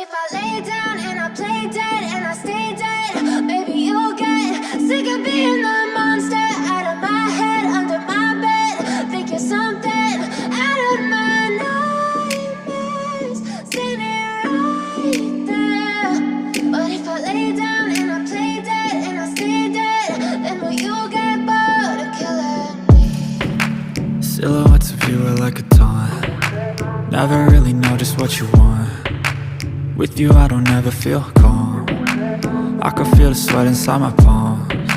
if I lay down and I play dead and I stay dead, maybe you'll get sick of being the monster out of my head, under my bed. Think you're something out of my nightmares, standing right there. But if I lay down and I play dead and I stay dead, then will you get bored of killing me? Silhouettes of you are like a taunt. Never really know just what you want. With you I don't ever feel calm. I can feel the sweat inside my palms.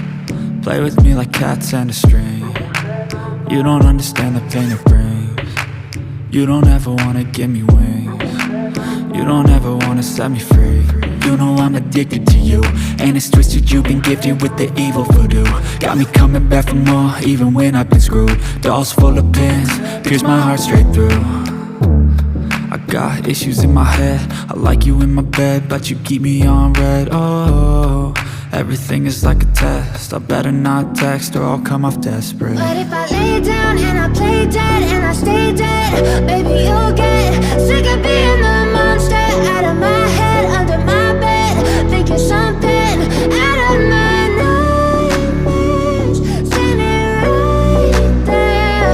Play with me like cats and a string. You don't understand the pain it brings. You don't ever wanna give me wings. You don't ever wanna set me free. You know I'm addicted to you, and it's twisted, you've been gifted with the evil voodoo. Got me coming back for more, even when I've been screwed. Dolls full of pins, pierce my heart straight through. I got issues in my head, I like you in my bed, but you keep me on red. Oh, everything is like a test, I better not text or I'll come off desperate. But if I lay down and I play dead and I stay dead, maybe you'll get sick of being the monster out of my head, under my bed. Think you're something out of my nightmares, standing right there.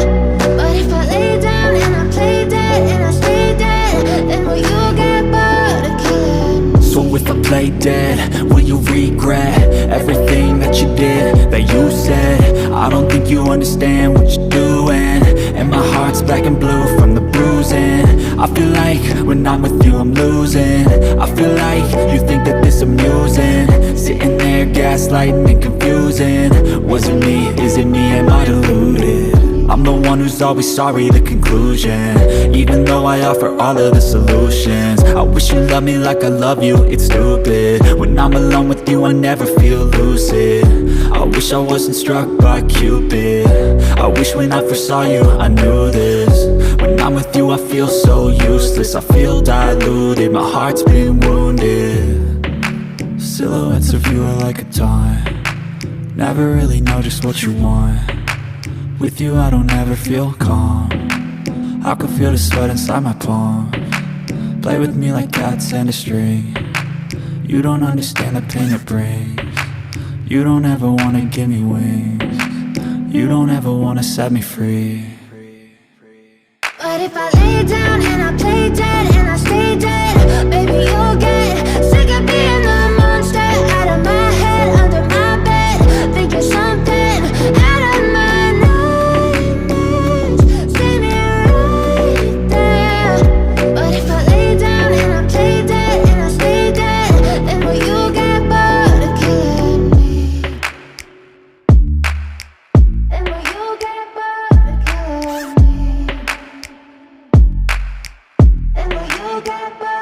But if I lay down and I play dead and I stay dead, then will you get bored of killing me? So if I play dead, will you regret everything that you did, that you said? I don't think you understand what you're doing, and my heart's black and blue from the bruising. I feel like when I'm with you I'm losing. I feel like you think that this amusing, sitting there gaslighting and confusing. Was it me? Is it me? Am I deluded? I'm the one who's always sorry, the conclusion, even though I offer all of the solutions. I wish you loved me like I love you, it's stupid. When I'm alone with you I never feel lucid. I wish I wasn't struck by Cupid. I wish when I first saw you I knew this. When I'm with you I feel so useless, I feel diluted, my heart's been wounded. Silhouettes of you are like a taunt. Never really know just what you want. With you I don't ever feel calm. I can feel the sweat inside my palms. Play with me like cats and a string. You don't understand the pain it brings. You don't ever wanna give me wings. You don't ever wanna set me free. But if I lay down and I play dead and I stay dead, maybe you'll get sick of being the monster out of my head, under my bed. Think you're something out of my nightmares, standing right there. But if I lay down and I play dead and I stay dead, then will you get bored of killing me? Then will you get bored of killing me? And will you get back?